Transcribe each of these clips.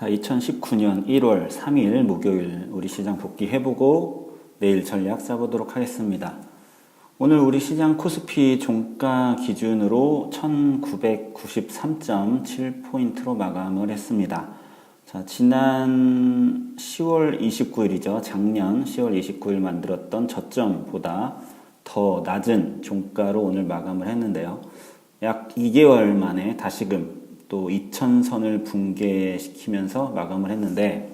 자, 2019년 1월 3일 목요일 우리 시장 복귀해보고 내일 전략 짜보도록 하겠습니다. 오늘 우리 시장 코스피 종가 기준으로 1993.7포인트로 마감을 했습니다. 자, 지난 10월 29일이죠. 작년 10월 29일 만들었던 저점보다 더 낮은 종가로 오늘 마감을 했는데요. 약 2개월 만에 다시금 또 2000선을 붕괴시키면서 마감을 했는데,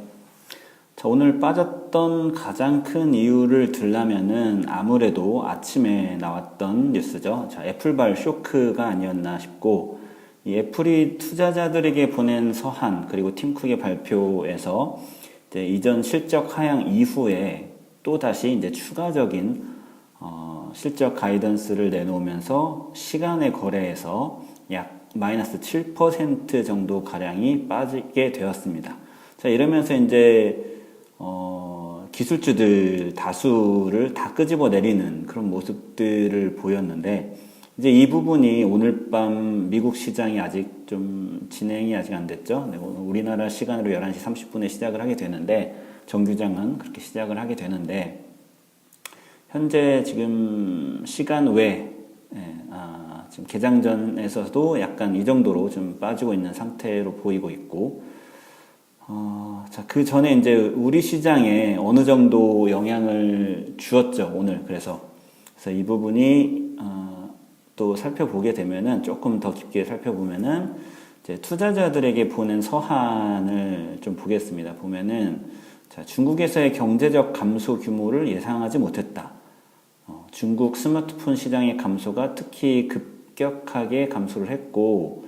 자, 오늘 빠졌던 가장 큰 이유를 들라면은 아무래도 아침에 나왔던 뉴스죠. 자, 애플발 쇼크가 아니었나 싶고, 이 애플이 투자자들에게 보낸 서한 그리고 팀쿡의 발표에서 이제 이전 실적 하향 이후에 또 다시 이제 추가적인 실적 가이던스를 내놓으면서 시간의 거래에서 약 마이너스 7% 정도 가량이 빠지게 되었습니다. 자, 이러면서 이제 기술주들 다수를 다 끄집어 내리는 그런 모습들을 보였는데, 이제 이 부분이 오늘 밤 미국 시장이 아직 좀 진행이 아직 안 됐죠. 네, 우리나라 시간으로 11시 30분에 시작을 하게 되는데, 정규장은 그렇게 시작을 하게 되는데, 현재 지금 시간 외에 지금 개장 전에서도 약간 이 정도로 좀 빠지고 있는 상태로 보이고 있고, 자, 그 전에 이제 우리 시장에 어느 정도 영향을 주었죠, 오늘. 그래서 이 부분이, 또 살펴보게 되면은, 조금 더 깊게 살펴보면은, 이제 투자자들에게 보낸 서한을 좀 보겠습니다. 보면은, 자, 중국에서의 경제적 감소 규모를 예상하지 못했다. 중국 스마트폰 시장의 감소가 특히 급격하게 감소를 했고,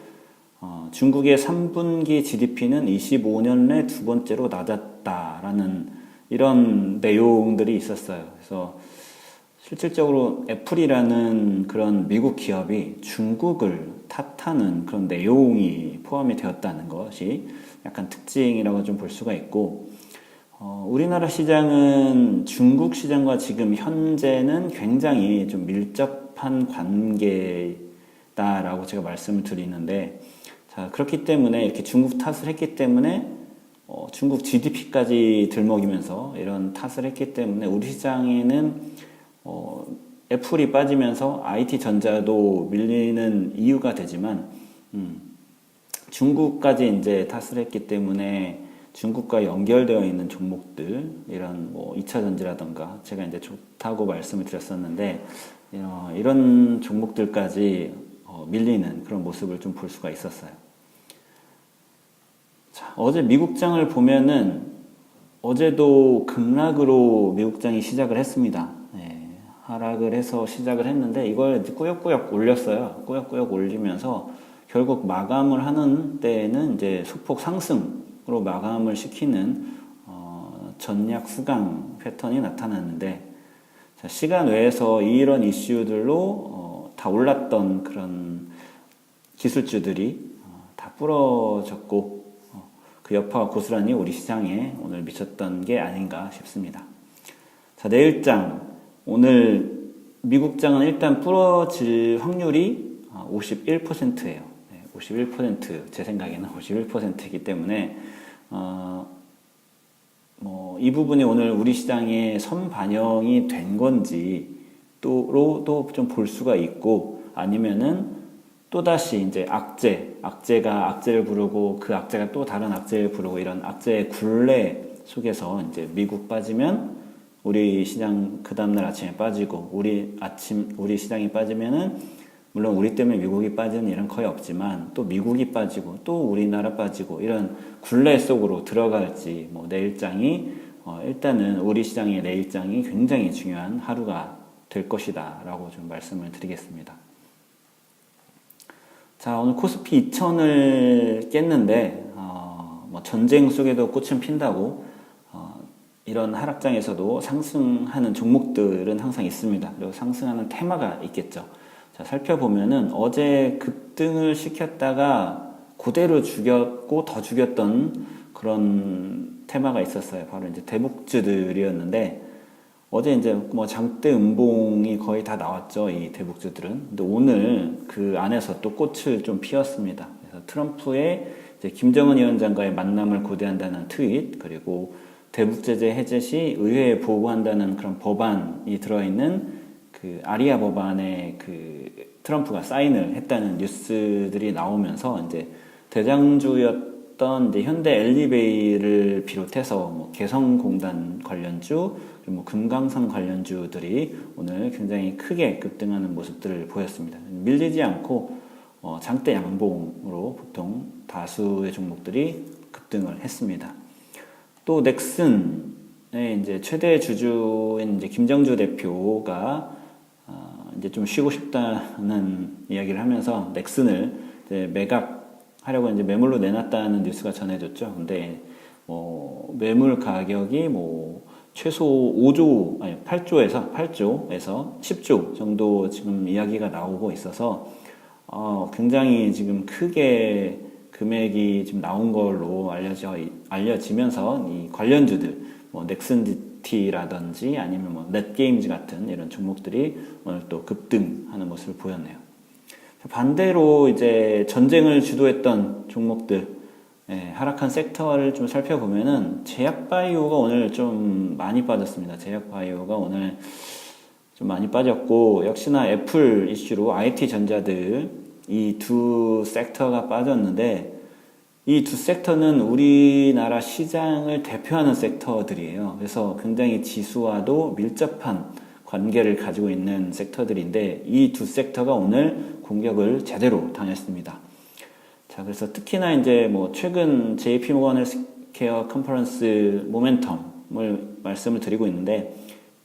중국의 3분기 GDP는 25년 내 두 번째로 낮았다라는 이런 내용들이 있었어요. 그래서 실질적으로 애플이라는 그런 미국 기업이 중국을 탓하는 그런 내용이 포함이 되었다는 것이 약간 특징이라고 좀 볼 수가 있고, 우리나라 시장은 중국 시장과 지금 현재는 굉장히 좀 밀접한 관계다라고 제가 말씀을 드리는데, 자, 그렇기 때문에 이렇게 중국 탓을 했기 때문에 중국 GDP까지 들먹이면서 이런 탓을 했기 때문에 우리 시장에는 애플이 빠지면서 IT 전자도 밀리는 이유가 되지만, 중국까지 이제 탓을 했기 때문에 중국과 연결되어 있는 종목들, 이런 뭐 2차 전지라던가 제가 이제 좋다고 말씀을 드렸었는데, 이런 종목들까지 밀리는 그런 모습을 좀 볼 수가 있었어요. 자, 어제 미국장을 보면은 어제도 급락으로 미국장이 시작을 했습니다. 네, 하락을 해서 시작을 했는데 이걸 꾸역꾸역 올렸어요. 꾸역꾸역 올리면서 결국 마감을 하는 때에는 이제 소폭 상승으로 마감을 시키는 전략 수강 패턴이 나타났는데, 자, 시간 외에서 이런 이슈들로 다 올랐던 그런 기술주들이 다 부러졌고, 그 여파가 고스란히 우리 시장에 오늘 미쳤던 게 아닌가 싶습니다. 자, 내일장, 오늘 미국장은 일단 부러질 확률이 51%예요. 51%, 제 생각에는 51%이기 때문에 이 부분이 오늘 우리 시장에 선반영이 된 건지 또로도 좀 볼 수가 있고, 아니면은 또다시 이제 악재가 악재를 부르고 그 악재가 또 다른 악재를 부르고, 이런 악재의 굴레 속에서 이제 미국 빠지면 우리 시장 그 다음날 아침에 빠지고, 우리 시장이 빠지면은 물론 우리 때문에 미국이 빠지는 일은 거의 없지만 또 미국이 빠지고 또 우리나라 빠지고, 이런 굴레 속으로 들어갈지, 뭐 내일장이 일단은 우리 시장의 내일장이 굉장히 중요한 하루가 될 것이다 라고 좀 말씀을 드리겠습니다. 자, 오늘 코스피 2000을 깼는데, 뭐 전쟁 속에도 꽃은 핀다고, 이런 하락장에서도 상승하는 종목들은 항상 있습니다. 그리고 상승하는 테마가 있겠죠. 자, 살펴보면은 어제 급등을 시켰다가 그대로 죽였고 더 죽였던 그런 테마가 있었어요. 바로 이제 대북주들이었는데, 어제 이제 뭐 장대 음봉이 거의 다 나왔죠, 이 대북주들은. 근데 오늘 그 안에서 또 꽃을 좀 피웠습니다. 그래서 트럼프의 이제 김정은 위원장과의 만남을 고대한다는 트윗, 그리고 대북 제재 해제 시 의회에 보고한다는 그런 법안이 들어있는 그 아리아 법안에 그 트럼프가 사인을 했다는 뉴스들이 나오면서 이제 대장주였던 이제 현대 엘리베이를 비롯해서 뭐 개성공단 관련주, 그리고 뭐 금강산 관련주들이 오늘 굉장히 크게 급등하는 모습들을 보였습니다. 밀리지 않고 장대 양봉으로 보통 다수의 종목들이 급등을 했습니다. 또 넥슨의 이제 최대 주주인 이제 김정주 대표가 이제 좀 쉬고 싶다는 이야기를 하면서 넥슨을 이제 매각하려고 이제 매물로 내놨다는 뉴스가 전해졌죠. 근데 매물 가격이 뭐 최소 8조에서 10조 정도 지금 이야기가 나오고 있어서 굉장히 지금 크게 금액이 지금 나온 걸로 알려지면서 이 관련주들, 뭐 넥슨디티라든지 아니면 뭐 넷게임즈 같은 이런 종목들이 오늘 또 급등하는 모습을 보였네요. 반대로 이제 전쟁을 주도했던 종목들, 하락한 섹터를 좀 살펴보면은 제약바이오가 오늘 좀 많이 빠졌습니다. 제약바이오가 오늘 좀 많이 빠졌고, 역시나 애플 이슈로 IT 전자들 이 두 섹터가 빠졌는데, 이 두 섹터는 우리나라 시장을 대표하는 섹터들이에요. 그래서 굉장히 지수와도 밀접한 관계를 가지고 있는 섹터들인데, 이 두 섹터가 오늘 공격을 제대로 당했습니다. 자, 그래서 특히나 이제 뭐 최근 JP 모건 헬스케어 컨퍼런스 모멘텀을 말씀을 드리고 있는데,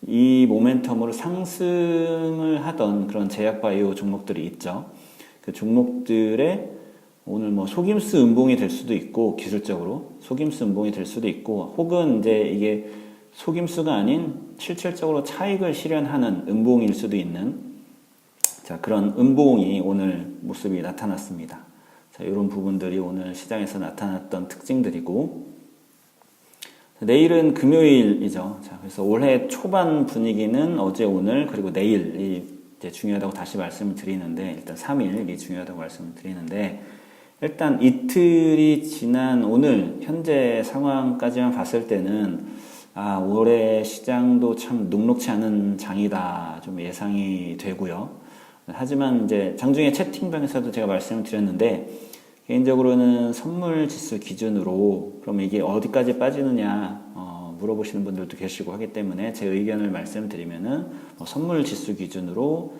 이 모멘텀으로 상승을 하던 그런 제약바이오 종목들이 있죠. 그 종목들의 오늘 뭐 속임수 음봉이 될 수도 있고, 기술적으로 속임수 음봉이 될 수도 있고, 혹은 이제 이게 속임수가 아닌 실질적으로 차익을 실현하는 음봉일 수도 있는, 자, 그런 음봉이 오늘 모습이 나타났습니다. 자, 이런 부분들이 오늘 시장에서 나타났던 특징들이고, 내일은 금요일이죠. 자, 그래서 올해 초반 분위기는 어제, 오늘, 그리고 내일이 이제 중요하다고 다시 말씀을 드리는데, 일단 3일이 중요하다고 말씀을 드리는데, 일단 이틀이 지난 오늘 현재 상황까지만 봤을 때는 올해 시장도 참 녹록치 않은 장이다 좀 예상이 되고요. 하지만 이제 장중에 채팅방에서도 제가 말씀을 드렸는데, 개인적으로는 선물 지수 기준으로 그럼 이게 어디까지 빠지느냐 물어보시는 분들도 계시고 하기 때문에 제 의견을 말씀드리면은 선물 지수 기준으로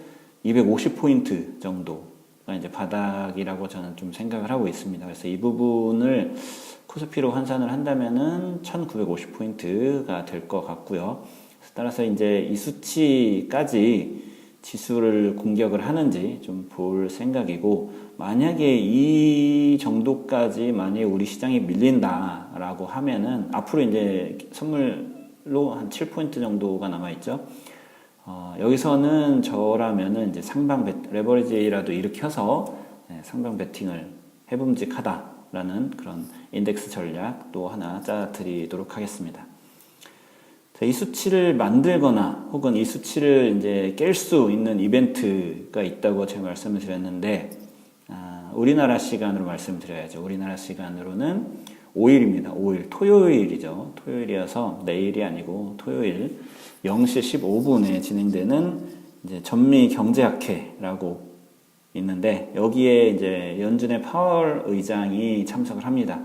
250포인트 정도가 이제 바닥이라고 저는 좀 생각을 하고 있습니다. 그래서 이 부분을 코스피로 환산을 한다면은 1950포인트가 될 것 같고요. 따라서 이제 이 수치까지 지수를 공격을 하는지 좀 볼 생각이고, 만약에 이 정도까지 만약에 우리 시장이 밀린다라고 하면은 앞으로 이제 선물로 한 7포인트 정도가 남아있죠. 여기서는 저라면은 이제 상방 레버리지라도 일으켜서 상방 베팅을 해봄직하다라는 그런 인덱스 전략 또 하나 짜드리도록 하겠습니다. 이 수치를 만들거나 혹은 이 수치를 이제 깰 수 있는 이벤트가 있다고 제가 말씀을 드렸는데, 우리나라 시간으로 말씀드려야죠. 우리나라 시간으로는 5일입니다. 5일, 토요일이죠. 토요일이어서 내일이 아니고 토요일 0시 15분에 진행되는 이제 전미 경제학회라고 있는데, 여기에 이제 연준의 파월 의장이 참석을 합니다.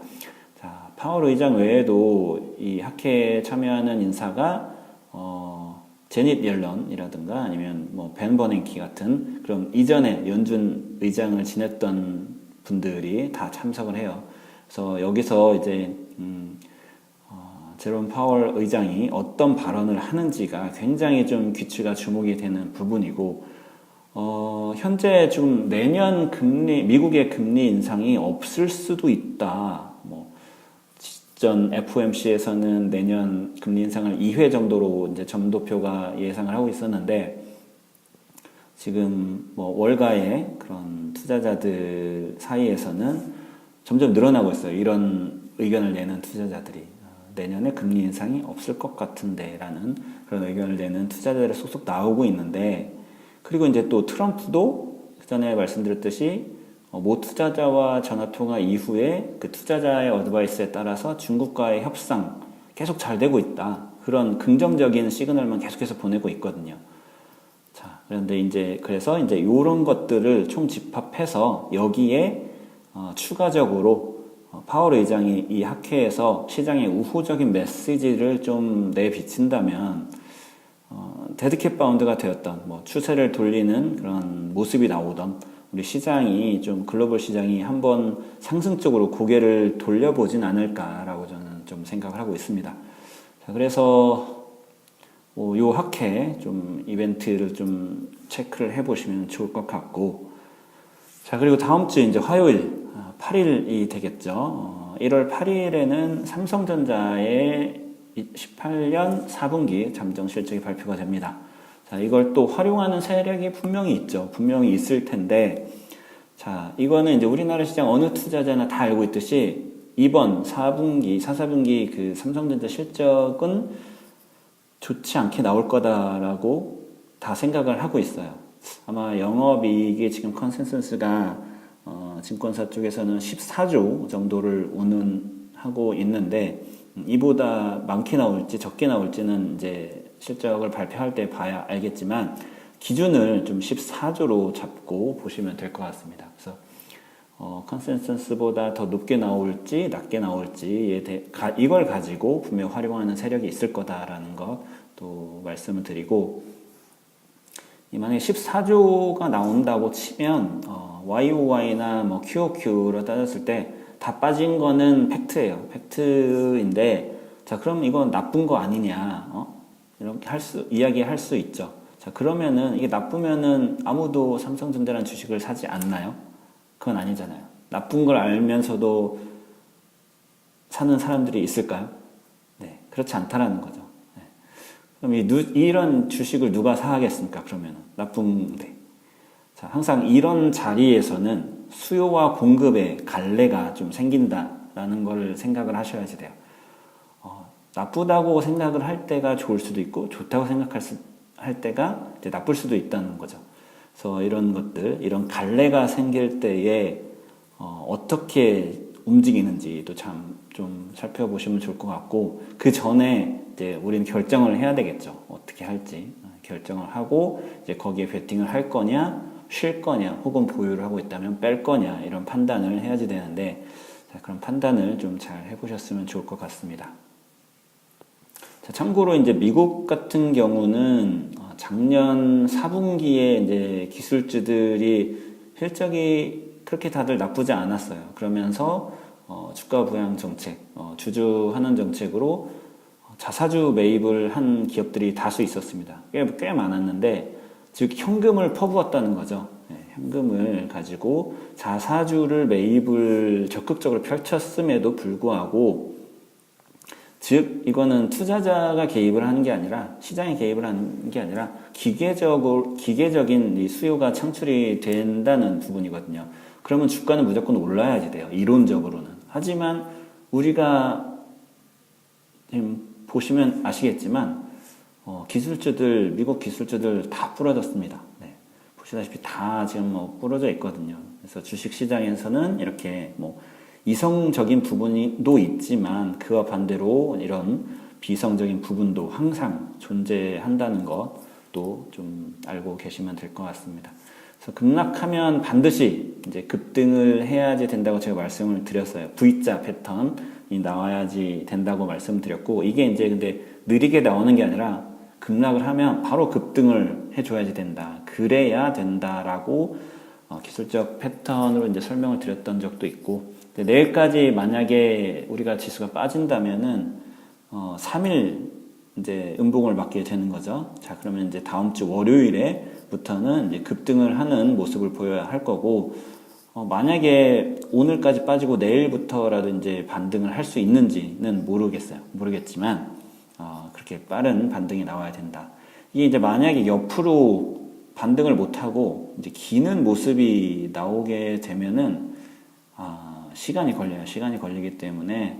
파월 의장 외에도 이 학회에 참여하는 인사가 제닛 옐런이라든가 아니면 뭐 벤 버냉키 같은 그런 이전에 연준 의장을 지냈던 분들이 다 참석을 해요. 그래서 여기서 이제 제롬 파월 의장이 어떤 발언을 하는지가 굉장히 좀 귀추가 주목이 되는 부분이고, 현재 지금 내년 미국의 금리 인상이 없을 수도 있다. 전 FOMC에서는 내년 금리 인상을 2회 정도로 이제 점도표가 예상을 하고 있었는데, 지금 뭐 월가의 그런 투자자들 사이에서는 점점 늘어나고 있어요. 이런 의견을 내는 투자자들이 내년에 금리 인상이 없을 것 같은데라는 그런 의견을 내는 투자자들이 속속 나오고 있는데, 그리고 이제 또 트럼프도 전에 말씀드렸듯이 모 투자자와 전화통화 이후에 그 투자자의 어드바이스에 따라서 중국과의 협상 계속 잘 되고 있다. 그런 긍정적인 시그널만 계속해서 보내고 있거든요. 자, 그래서 이제 이런 것들을 총 집합해서 여기에 추가적으로 파월 의장이 이 학회에서 시장에 우호적인 메시지를 좀 내비친다면 데드캣 바운드가 되었던 추세를 돌리는 그런 모습이 나오던 우리 시장이 좀 글로벌 시장이 한번 상승적으로 고개를 돌려보진 않을까라고 저는 좀 생각을 하고 있습니다. 자, 그래서 요 학회 좀 이벤트를 좀 체크를 해보시면 좋을 것 같고, 자, 그리고 다음 주 이제 화요일 8일이 되겠죠. 1월 8일에는 삼성전자의 18년 4분기 잠정 실적이 발표가 됩니다. 자, 이걸 또 활용하는 세력이 분명히 있죠. 분명히 있을 텐데, 자, 이거는 이제 우리나라 시장 어느 투자자나 다 알고 있듯이 이번 4분기, 4분기 그 삼성전자 실적은 좋지 않게 나올 거다라고 다 생각을 하고 있어요. 아마 영업이익이 지금 컨센서스가 증권사 쪽에서는 14조 정도를 운운하고 있는데, 이보다 많게 나올지 적게 나올지는 이제 실적을 발표할 때 봐야 알겠지만 기준을 좀 14조로 잡고 보시면 될 것 같습니다. 그래서 컨센서스보다 더 높게 나올지 낮게 나올지 이걸 가지고 분명 활용하는 세력이 있을 거다라는 것도 말씀을 드리고, 만약에 14조가 나온다고 치면 YOY나 QOQ로 따졌을 때 다 빠진 거는 팩트예요. 팩트인데, 자, 그럼 이건 나쁜 거 아니냐, 이렇게 이야기할 수 있죠. 자, 그러면은 이게 나쁘면은 아무도 삼성전자라는 주식을 사지 않나요? 그건 아니잖아요. 나쁜 걸 알면서도 사는 사람들이 있을까요? 네, 그렇지 않다라는 거죠. 네. 그럼 이런 주식을 누가 사겠습니까? 그러면은 나쁜데. 자, 항상 이런 자리에서는 수요와 공급의 갈래가 좀 생긴다라는 걸 생각을 하셔야지 돼요. 나쁘다고 생각을 할 때가 좋을 수도 있고, 좋다고 할 때가 이제 나쁠 수도 있다는 거죠. 그래서 이런 것들, 이런 갈래가 생길 때에 어떻게 움직이는지도 참 좀 살펴보시면 좋을 것 같고, 그 전에 이제 우리는 결정을 해야 되겠죠. 어떻게 할지 결정을 하고 이제 거기에 베팅을 할 거냐, 쉴 거냐, 혹은 보유를 하고 있다면 뺄 거냐, 이런 판단을 해야지 되는데, 자, 그런 판단을 좀 잘 해보셨으면 좋을 것 같습니다. 자, 참고로 이제 미국 같은 경우는 작년 4분기에 이제 기술주들이 실적이 그렇게 다들 나쁘지 않았어요. 그러면서 주가 부양 정책, 주주 환원 정책으로 자사주 매입을 한 기업들이 다수 있었습니다. 꽤 많았는데, 즉 현금을 퍼부었다는 거죠. 네, 현금을 가지고 자사주를 매입을 적극적으로 펼쳤음에도 불구하고, 즉 이거는 투자자가 개입을 하는 게 아니라, 시장에 개입을 하는 게 아니라 기계적인 이 수요가 창출이 된다는 부분이거든요. 그러면 주가는 무조건 올라야지 돼요, 이론적으로는. 하지만 우리가 지금 보시면 아시겠지만 기술주들, 미국 기술주들 다 부러졌습니다. 네, 보시다시피 다 지금 부러져 있거든요. 그래서 주식시장에서는 이렇게 이성적인 부분도 있지만 그와 반대로 이런 비성적인 부분도 항상 존재한다는 것도 좀 알고 계시면 될 것 같습니다. 그래서 급락하면 반드시 이제 급등을 해야지 된다고 제가 말씀을 드렸어요. V자 패턴이 나와야지 된다고 말씀드렸고, 이게 이제 근데 느리게 나오는 게 아니라 급락을 하면 바로 급등을 해줘야지 된다. 그래야 된다라고 기술적 패턴으로 이제 설명을 드렸던 적도 있고, 내일까지 만약에 우리가 지수가 빠진다면은 3일 이제 음봉을 맞게 되는 거죠. 자, 그러면 이제 다음 주 월요일에부터는 이제 급등을 하는 모습을 보여야 할 거고, 만약에 오늘까지 빠지고 내일부터라도 이제 반등을 할 수 있는지는 모르겠지만 그렇게 빠른 반등이 나와야 된다. 이게 이제 만약에 옆으로 반등을 못하고 이제 기는 모습이 나오게 되면은 시간이 걸려요. 시간이 걸리기 때문에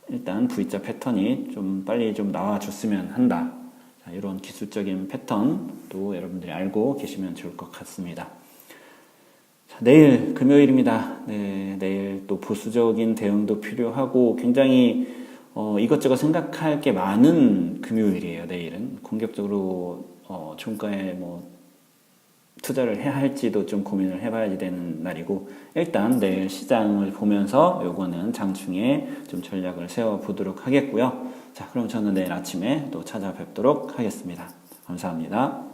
일단 V자 패턴이 좀 빨리 좀 나와줬으면 한다. 자, 이런 기술적인 패턴도 여러분들이 알고 계시면 좋을 것 같습니다. 자, 내일 금요일입니다. 네, 내일 또 보수적인 대응도 필요하고 굉장히 이것저것 생각할 게 많은 금요일이에요. 내일은 공격적으로 종가에 뭐 투자를 해야 할지도 좀 고민을 해봐야 되는 날이고, 일단 내일 시장을 보면서 요거는 장중에 좀 전략을 세워보도록 하겠고요. 자, 그럼 저는 내일 아침에 또 찾아뵙도록 하겠습니다. 감사합니다.